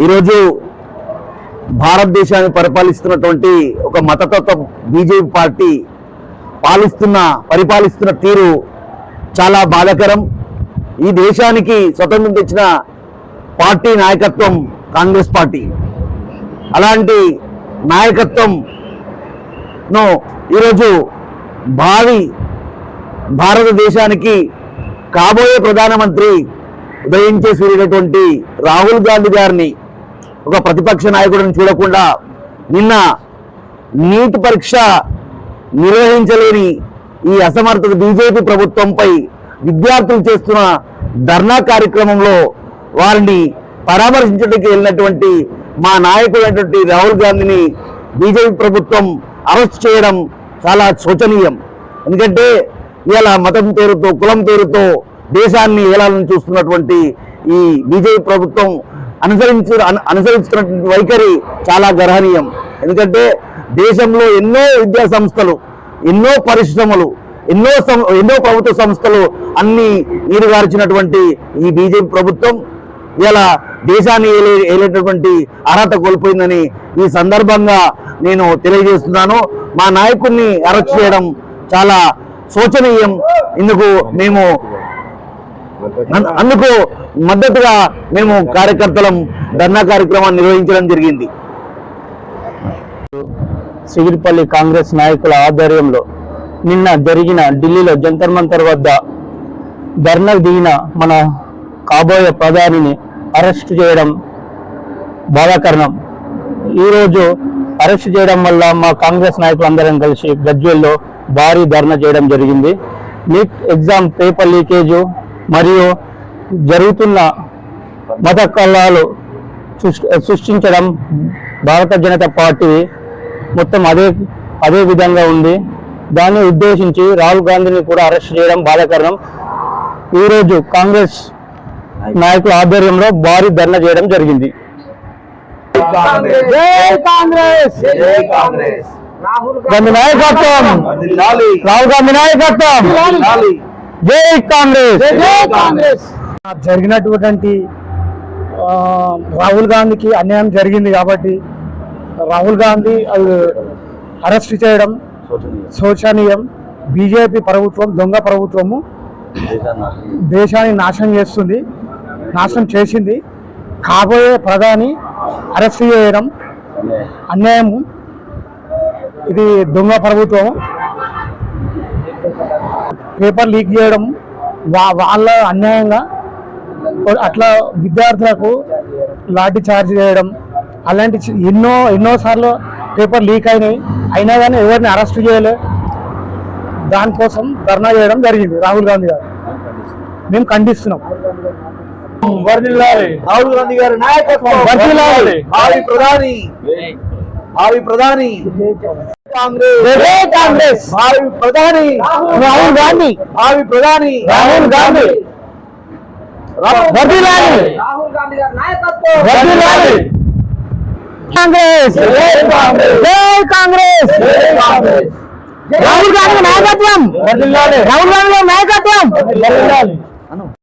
ఈరోజు భారతదేశాన్ని పరిపాలిస్తున్నటువంటి ఒక మతతత్వ బీజేపీ పార్టీ పరిపాలిస్తున్న తీరు చాలా బాధాకరం. ఈ దేశానికి స్వతంత్రం తెచ్చిన పార్టీ నాయకత్వం కాంగ్రెస్ పార్టీ. అలాంటి నాయకత్వంను ఈరోజు భారతదేశానికి కాబోయే ప్రధానమంత్రి ఉదయించే సూర్యుడైనటువంటి రాహుల్ గాంధీ గారిని ఒక ప్రతిపక్ష నాయకుడిని చూడకుండా నిన్న నీట్ పరీక్ష నిర్వహించలేని ఈ అసమర్థ బీజేపీ ప్రభుత్వంపై విద్యార్థులు చేస్తున్న ధర్నా కార్యక్రమంలో వారిని పరామర్శించడానికి వెళ్ళినటువంటి మా నాయకుడైనటువంటి రాహుల్ గాంధీని బీజేపీ ప్రభుత్వం అరెస్ట్ చేయడం చాలా శోచనీయం. ఎందుకంటే ఇలా మతం పేరుతో కులం పేరుతో దేశాన్ని ఏలాలని చూస్తున్నటువంటి ఈ బీజేపీ ప్రభుత్వం అనుసరిస్తున్నటువంటి వైఖరి చాలా గర్హనీయం. ఎందుకంటే దేశంలో ఎన్నో విద్యా సంస్థలు, ఎన్నో పరిశ్రమలు, ఎన్నో ప్రభుత్వ సంస్థలు అన్ని నీరుగార్చినటువంటి ఈ బీజేపీ ప్రభుత్వం ఇలా దేశాన్ని ఏలేటటువంటి అర్హత కోల్పోయిందని ఈ సందర్భంగా నేను తెలియజేస్తున్నాను. మా నాయకుడిని అరెస్ట్ చేయడం చాలా శోచనీయం. అందుకు మద్దతుగా మేము కార్యకర్తలం ధర్నా కార్యక్రమాన్ని నిర్వహించడం జరిగింది. సిగిరిపల్లి కాంగ్రెస్ నాయకుల ఆధ్వర్యంలో నిన్న జరిగిన ఢిల్లీలో జంతర్ మంతర్ వద్ద ధర్నా దిగిన మన కాబోయే ప్రధానిని అరెస్ట్ చేయడం బాధాకరణం. ఈరోజు అరెస్ట్ చేయడం వల్ల మా కాంగ్రెస్ నాయకులందరం కలిసి గజ్వేల్లో భారీ ధర్నా చేయడం జరిగింది. నీట్ ఎగ్జామ్ పేపర్ లీకేజు మరియు జరుగుతున్న మత కలహాలు సృష్టించడం భారత జనతా పార్టీ మొత్తం అదే విధంగా ఉంది. దాన్ని ఉద్దేశించి రాహుల్ గాంధీని కూడా అరెస్ట్ చేయడం బాధాకరణం. ఈరోజు కాంగ్రెస్ నాయకుల ఆధ్వర్యంలో భారీ ధర్నా చేయడం జరిగింది. గాంధీ నాయకత్వం, రాహుల్ గాంధీ నాయకత్వం, జై కాంగ్రెస్. జరిగినటువంటి రాహుల్ గాంధీకి అన్యాయం జరిగింది కాబట్టి రాహుల్ గాంధీ అరెస్ట్ చేయడం శోచనీయం. బీజేపీ ప్రభుత్వం దొంగ ప్రభుత్వము దేశాన్ని నాశనం చేసింది. కాబోయే ప్రధాని అరెస్ట్ చేయడం అన్యాయము. ఇది దొంగ ప్రభుత్వం. పేపర్ లీక్ చేయడం వాళ్ళ అన్యాయంగా అట్లా విద్యార్థులకు లాఠీ చార్జ్ చేయడం అలాంటి ఎన్నోసార్లు పేపర్ లీక్ అయినా కానీ ఎవరిని అరెస్ట్ చేయలే. దానికోసం ధర్నా చేయడం జరిగింది. రాహుల్ గాంధీ గారు మేము ఖండిస్తున్నాం. రాహుల్ గాంధీ గారి నాయకత్వం, భావి ప్రధాని కాంగ్రెస్, భావి ప్రధాని రాహుల్ గాంధీ, భావి ప్రధాని రాహుల్ గాంధీ, రాహుల్ గాంధీ గారి నాయకత్వం, కాంగ్రెస్, కాంగ్రెస్, రాహుల్ గాంధీ నాయకత్వం, రాహుల్ గాంధీ నాయకత్వం.